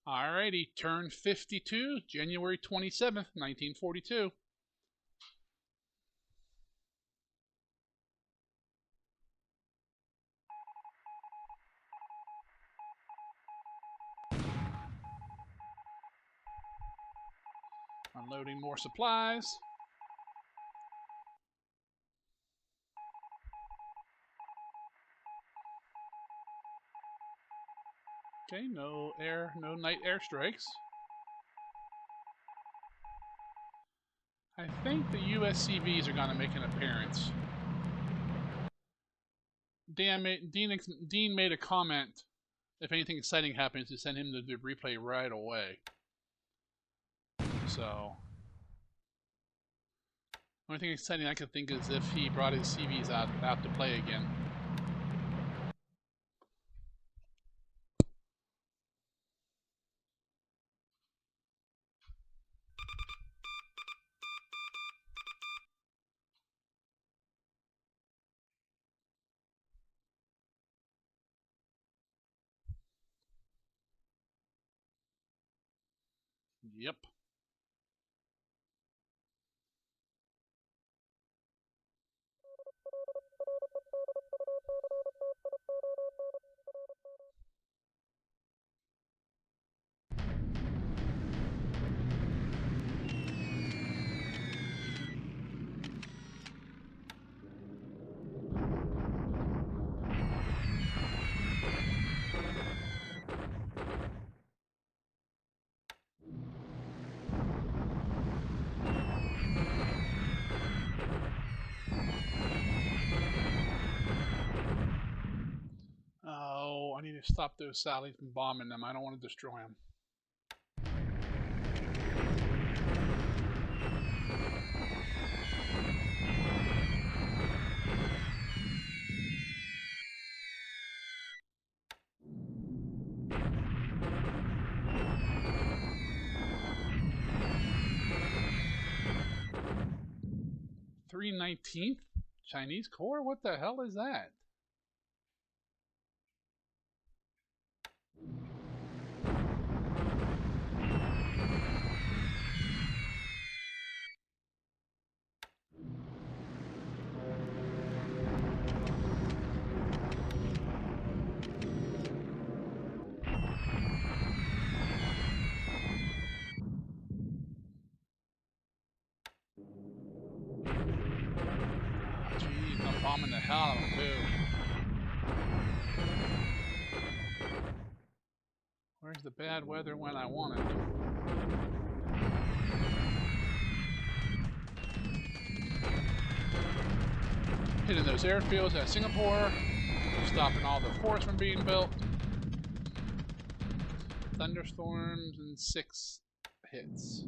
Alrighty, turn 52, January 27th, 1942. Unloading more supplies. Okay, no night airstrikes. I think the US CVs are going to make an appearance. Dean made a comment. If anything exciting happens, to send him the replay right away. So, only thing exciting I could think is if he brought his CVs out to play again. Yep. Oh, I need to stop those Sallies from bombing them. I don't want to destroy them. .319th Chinese Corps? What the hell is that? I'm bombing the hell out of them too. Where's the bad weather when I want it? Hitting those airfields at Singapore, stopping all the forts from being built. Thunderstorms and 6 hits.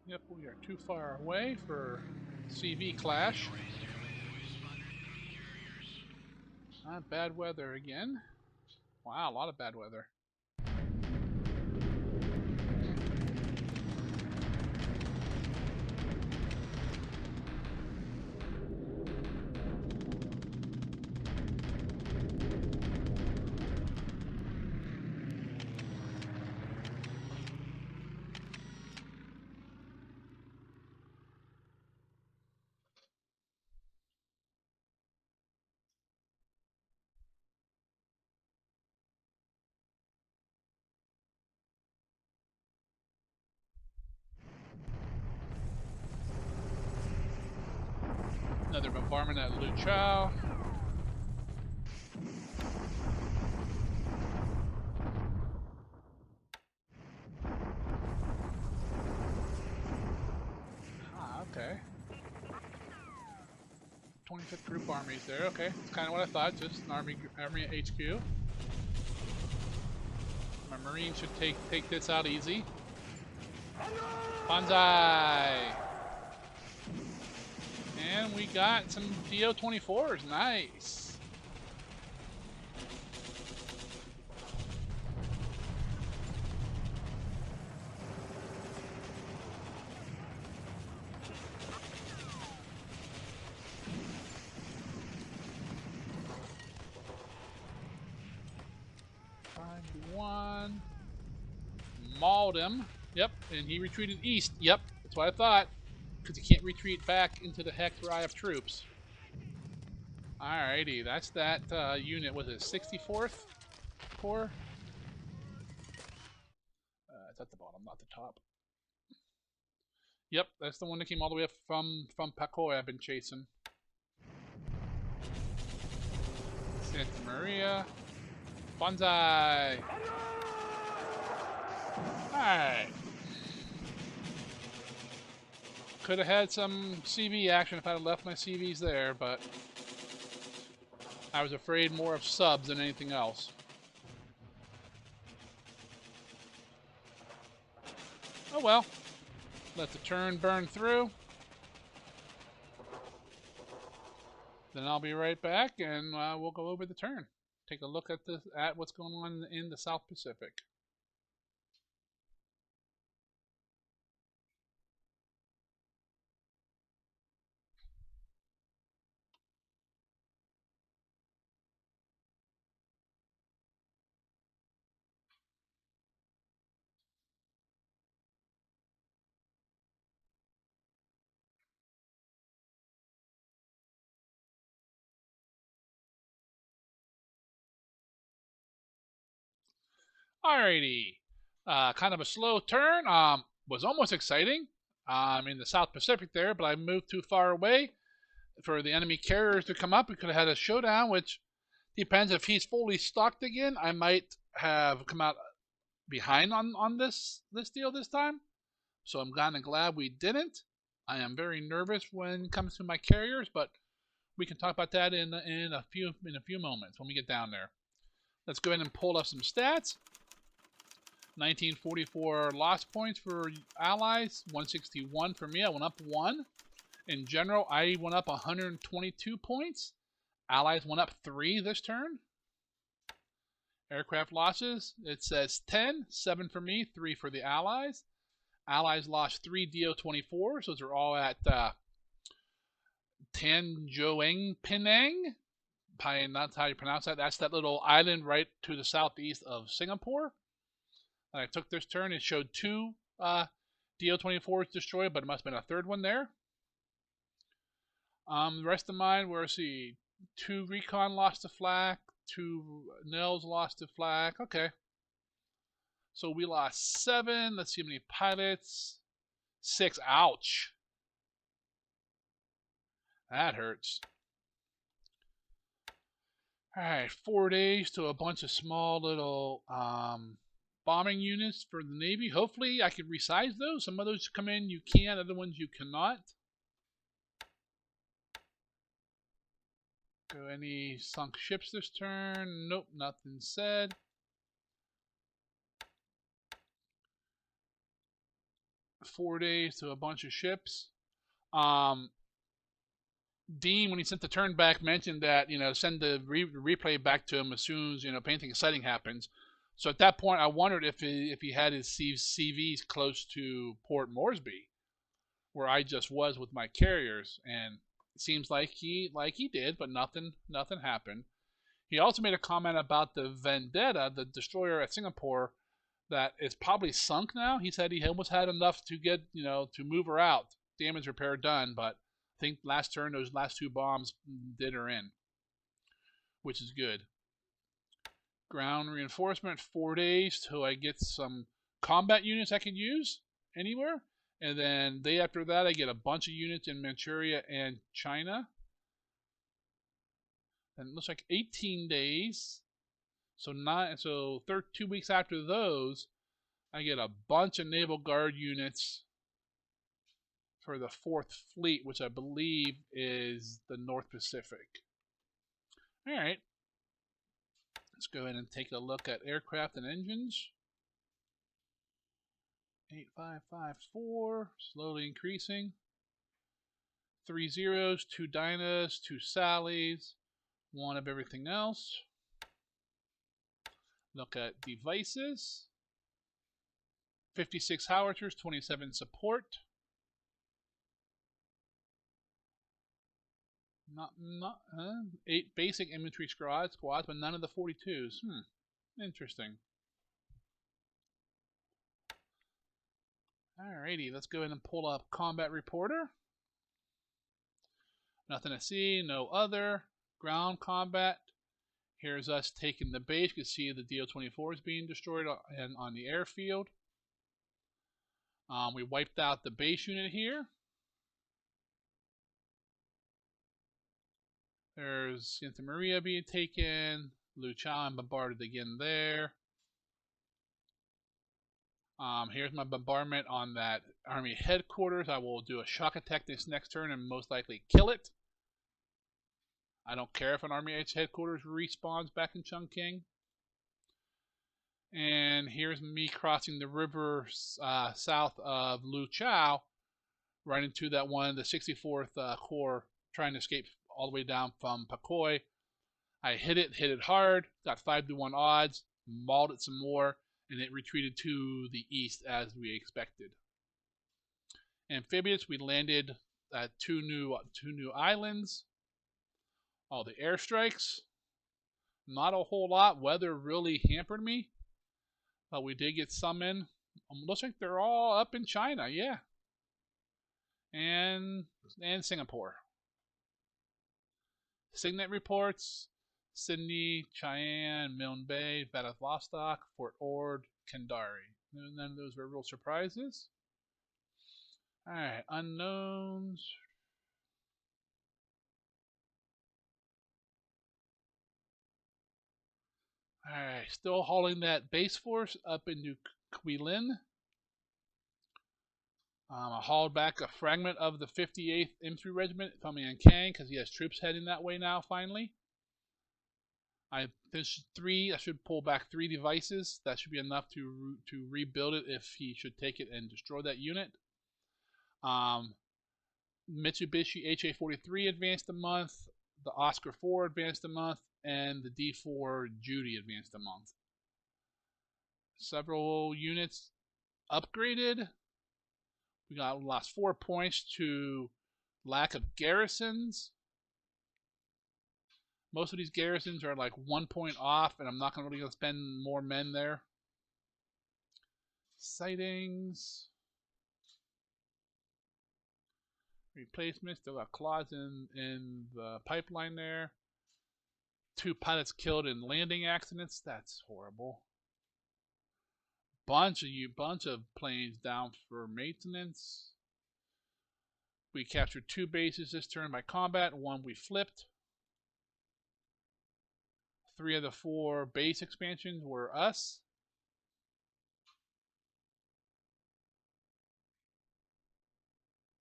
Yep, we are too far away for CV clash. Bad weather again. Wow, a lot of bad weather. Another bombardment at Luchao. Ah, okay. 25th Group Armies there. Okay, that's kind of what I thought. Just an army HQ. My Marines should take this out easy. Banzai! And we got some DO-24s. Nice. One. Mauled him. Yep, and he retreated east. Yep, that's what I thought. Because he can't retreat back into the hex where I have troops. Alrighty, that's that unit. Was it 64th Corps? It's at the bottom, not the top. Yep, that's the one that came all the way up from Pacoy I've been chasing. Santa Maria. Banzai! Alright. Could have had some CV action if I had left my CVs there, but I was afraid more of subs than anything else. Oh well. Let the turn burn through. Then I'll be right back and we'll go over the turn. Take a look at what's going on in the South Pacific. Alrighty. Kind of a slow turn. Was almost exciting. In the South Pacific there, but I moved too far away for the enemy carriers to come up. We could have had a showdown, which depends if he's fully stocked again. I might have come out behind on this deal this time. So I'm kind of glad we didn't. I am very nervous when it comes to my carriers, but we can talk about that in a few moments when we get down there. Let's go ahead and pull up some stats. 1944 loss points for allies, 161 for me. I went up 1. In general, I went up 122 points. Allies went up 3 this turn. Aircraft losses, it says 10, 7 for me, 3 for the Allies. Allies lost 3 DO-24s. Those are all at Tanjoeng Penang. Probably not how you pronounce that. That's that little island right to the southeast of Singapore. And I took this turn. It showed 2 DO-24s destroyed, but it must have been a third one there. The rest of mine were, see, 2 recon lost to flak, 2 Nels lost to flak. Okay. So we lost 7. Let's see how many pilots. 6. Ouch. That hurts. Alright, 4 days to a bunch of small little bombing units for the Navy. Hopefully I can resize those. Some of those come in you can, other ones you cannot. Go any sunk ships this turn? Nope, nothing said. Four days to a bunch of ships. Dean, when he sent the turn back, mentioned that, send the replay back to him as soon as, anything exciting happens. So at that point, I wondered if he had his CVs close to Port Moresby, where I just was with my carriers, and it seems like he did, but nothing happened. He also made a comment about the Vendetta, the destroyer at Singapore, that is probably sunk now. He said he almost had enough to get, to move her out, damage repair done, but I think last turn those last 2 bombs did her in, which is good. Ground reinforcement, 4 days till I get some combat units I can use anywhere. And then day after that, I get a bunch of units in Manchuria and China. And it looks like 18 days. So 2 weeks after those, I get a bunch of Naval Guard units for the 4th Fleet, which I believe is the North Pacific. Alright. Let's go ahead and take a look at aircraft and engines. 8554, slowly increasing. 3 zeros, 2 Dynas, 2 Sallys, 1 of everything else. Look at devices. 56 howitzers, 27 support. Not 8 basic infantry squads, but none of the 42s. Interesting. Alrighty, let's go ahead and pull up Combat Reporter. Nothing to see, no other. Ground combat. Here's us taking the base. You can see the DO-24 is being destroyed on the airfield. We wiped out the base unit here. There's Santa Maria being taken. Luchao and bombarded again there. Here's my bombardment on that army headquarters. I will do a shock attack this next turn and most likely kill it. I don't care if an army headquarters respawns back in Chongqing. And here's me crossing the river south of Luchao, right into that one, the 64th Corps, trying to escape all the way down from Pakoi. I hit it hard, got 5-1 odds, mauled it some more, and it retreated to the east as we expected. Amphibious, we landed at 2 new islands. All the airstrikes, not a whole lot. Weather really hampered me, but we did get some in. Looks like they're all up in China, yeah, and Singapore. Signet reports: Sydney, Cheyenne, Milne Bay, Vladivostok, Fort Ord, Kendari. None of those were real surprises. Alright, unknowns. Alright, still hauling that base force up into Quilin. I hauled back a fragment of the 58th Infantry Regiment coming in Kang because he has troops heading that way now, finally. I should pull back 3 devices. That should be enough to rebuild it if he should take it and destroy that unit. Mitsubishi HA-43 advanced a month, the Oscar 4 advanced a month, and the D4 Judy advanced a month. Several units upgraded. We lost 4 points to lack of garrisons. Most of these garrisons are like 1 point off, and I'm not really going to spend more men there. Sightings. Replacements. Still got claws in the pipeline there. 2 pilots killed in landing accidents. That's horrible. Bunch of planes down for maintenance. We captured 2 bases this turn by combat. 1 we flipped. 3 of the 4 base expansions were us.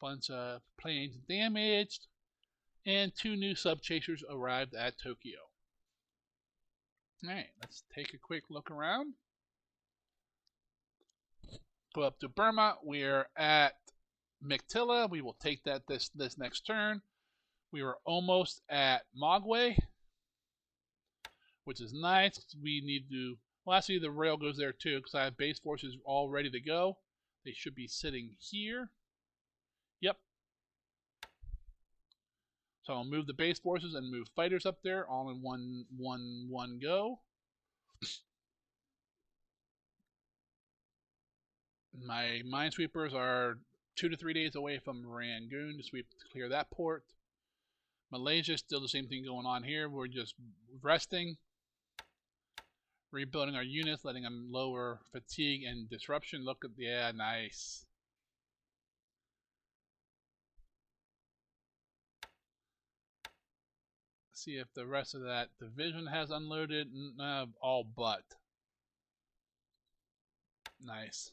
Bunch of planes damaged, and 2 new sub-chasers arrived at Tokyo. Alright, let's take a quick look around. Go up to Burma. We're at Mictilla. We will take that this next turn. We were almost at Mogwai, which is nice. We need to. Well, actually, the rail goes there too because I have base forces all ready to go. They should be sitting here. Yep. So I'll move the base forces and move fighters up there all in one go. My minesweepers are 2 to 3 days away from Rangoon to clear that port. Malaysia, still the same thing going on here. We're just resting, rebuilding our units, letting them lower fatigue and disruption. Look at, yeah, nice. See if the rest of that division has unloaded. All but. Nice.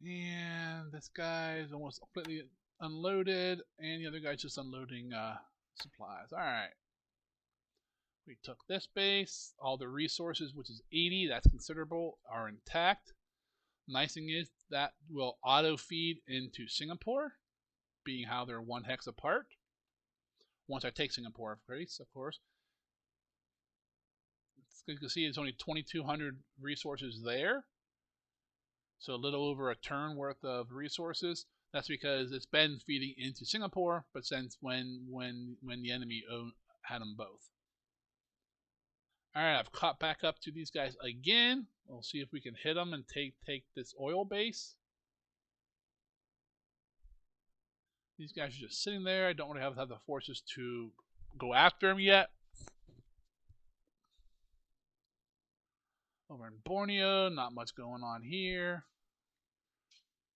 And this guy's almost completely unloaded, and the other guy's just unloading supplies. Alright. We took this base. All the resources, which is 80, that's considerable, are intact. Nice thing is that will auto-feed into Singapore, being how they're 1 hex apart. Once I take Singapore, of course. You can see it's only 2,200 resources there. So a little over a turn worth of resources. That's because it's been feeding into Singapore, but since when the enemy had them both. Alright, I've caught back up to these guys again. We'll see if we can hit them and take this oil base. These guys are just sitting there. I don't really have the forces to go after them yet. Over in Borneo, not much going on here.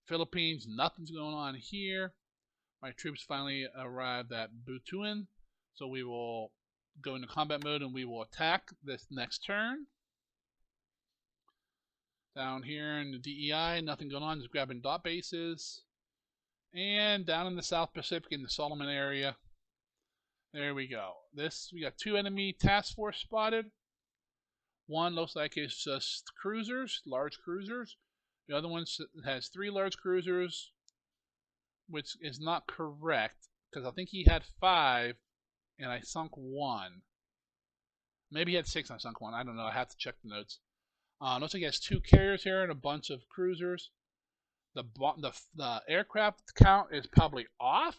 Philippines, nothing's going on here. My troops finally arrived at Butuan, so we will go into combat mode and we will attack this next turn. Down here in the DEI, nothing going on, just grabbing dot bases. And down in the South Pacific in the Solomon area, there we go. We got 2 enemy task force spotted. One looks like it's just cruisers, large cruisers. The other one has 3 large cruisers, which is not correct because I think he had 5 and I sunk 1. Maybe he had 6 and I sunk 1. I don't know. I have to check the notes. Looks like he has 2 carriers here and a bunch of cruisers. The aircraft count is probably off,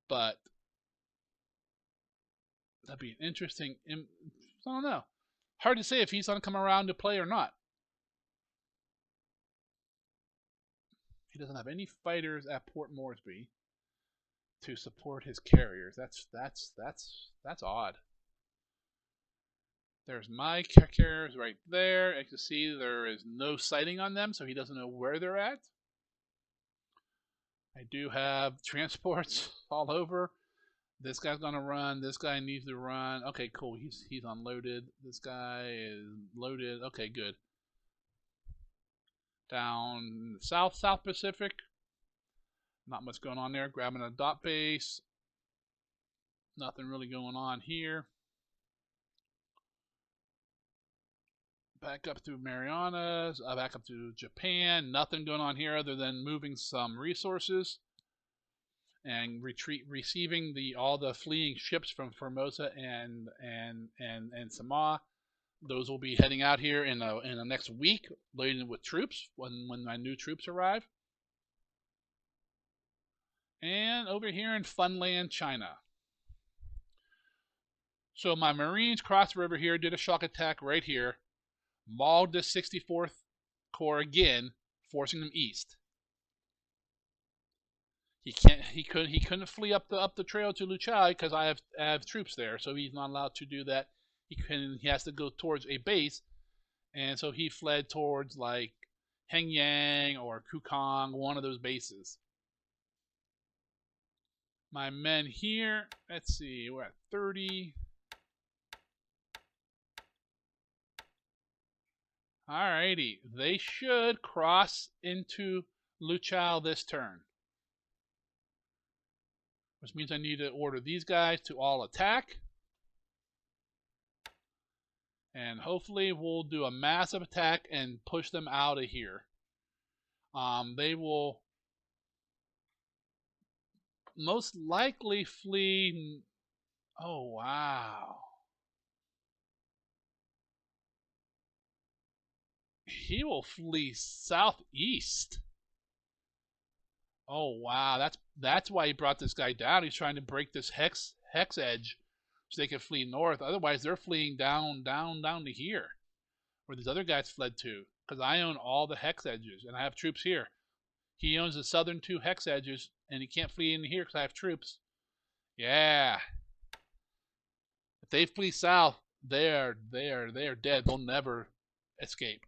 but that'd be an interesting. I don't know. Hard to say if he's going to come around to play or not. He doesn't have any fighters at Port Moresby to support his carriers. That's odd. There's my carriers right there. As you can see, there is no sighting on them, so he doesn't know where they're at. I do have transports all over. This guy's gonna run. This guy needs to run. Okay, cool. He's unloaded. This guy is loaded. Okay, good. Down South Pacific. Not much going on there. Grabbing a dot base. Nothing really going on here. Back up through Marianas. Back up to Japan. Nothing going on here other than moving some resources and receiving all the fleeing ships from Formosa and Samoa. Those will be heading out here in the next week, laden with troops when my new troops arrive. And over here in Funland, China. So my Marines crossed the river here, did a shock attack right here, mauled the 64th Corps again, forcing them east. He couldn't flee up the trail to Luchai because I have troops there, so he's not allowed to do that. He has to go towards a base, and so he fled towards like Hengyang or Kukong, one of those bases. My men here, let's see, we're at 30. Alrighty, they should cross into Luchao this turn. Which means I need to order these guys to all attack. And hopefully we'll do a massive attack and push them out of here. They will most likely flee. Oh, wow. He will flee southeast. Oh, wow. That's why he brought this guy down. He's trying to break this hex edge so they can flee north. Otherwise, they're fleeing down to here, where these other guys fled to. Because I own all the hex edges, and I have troops here. He owns the southern 2 hex edges, and he can't flee in here because I have troops. Yeah. If they flee south, they're dead. They'll never escape.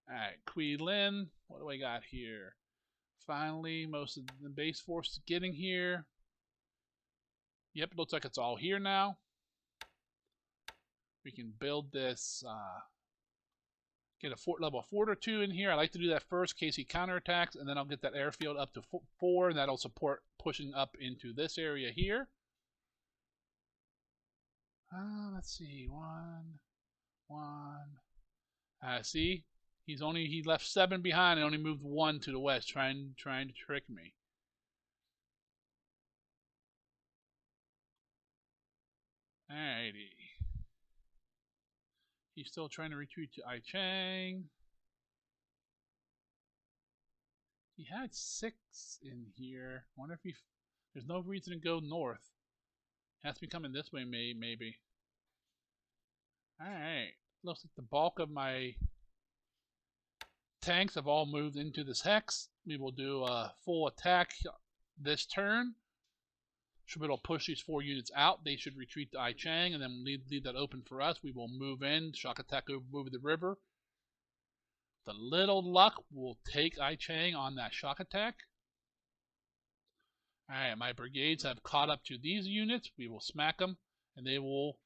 Alright, Kui Lin. What do I got here? Finally, most of the base force is getting here. Yep, looks like it's all here now. We can build this, get a level 4 or 2 in here. I like to do that first in case he counterattacks, and then I'll get that airfield up to 4, and that'll support pushing up into this area here. Let's see, 1. See, he left 7 behind and only moved 1 to the west, trying to trick me. Alrighty. He's still trying to retreat to Aichang. He had 6 in here. Wonder if there's no reason to go north. Has to be coming this way, maybe. Alright. Looks like the bulk of my tanks have all moved into this hex. We will do a full attack this turn. It'll push these 4 units out. They should retreat to Aichang and then leave that open for us. We will move in, shock attack over the river. With a little luck, we'll take Aichang on that shock attack. Alright, my brigades have caught up to these units. We will smack them, and they will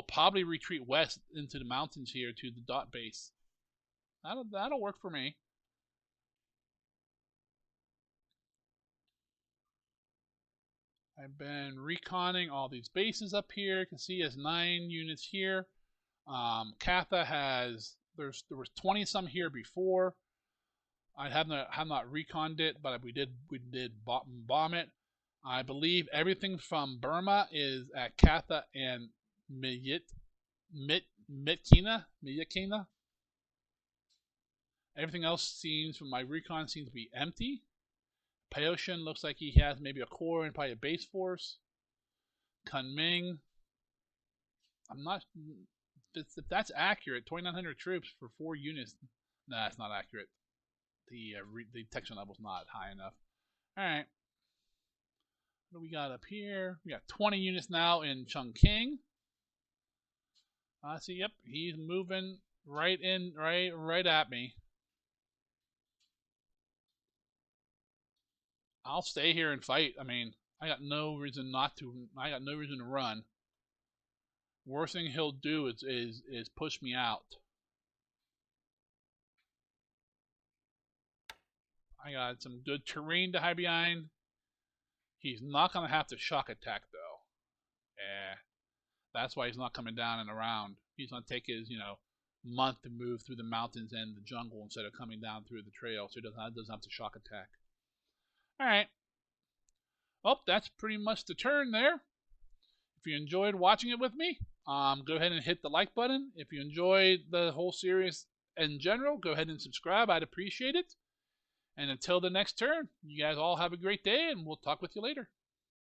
probably retreat west into the mountains here to the dot base. That'll work for me. I've been reconning all these bases up here. You can see he has 9 units here. Katha has there was 20 some here before. I have not reconned it, but we did bomb it. I believe everything from Burma is at Katha and Myitkyina. Everything else seems, from my recon, seems to be empty. Pyoshan looks like he has maybe a core and probably a base force. Kunming, I'm not. If that's accurate, 2,900 troops for 4 units. Nah, it's not accurate. The detection level's not high enough. All right. What do we got up here? We got 20 units now in Chongqing. See, yep, he's moving right at me. I'll stay here and fight. I mean, I got no reason not to. I got no reason to run. Worst thing he'll do is push me out. I got some good terrain to hide behind. He's not gonna have to shock attack though. That's why he's not coming down and around. He's gonna take his month to move through the mountains and the jungle instead of coming down through the trail, so he doesn't have to shock attack. Alright. Well, that's pretty much the turn there. If you enjoyed watching it with me, go ahead and hit the like button. If you enjoyed the whole series in general, go ahead and subscribe. I'd appreciate it. And until the next turn, you guys all have a great day, and we'll talk with you later.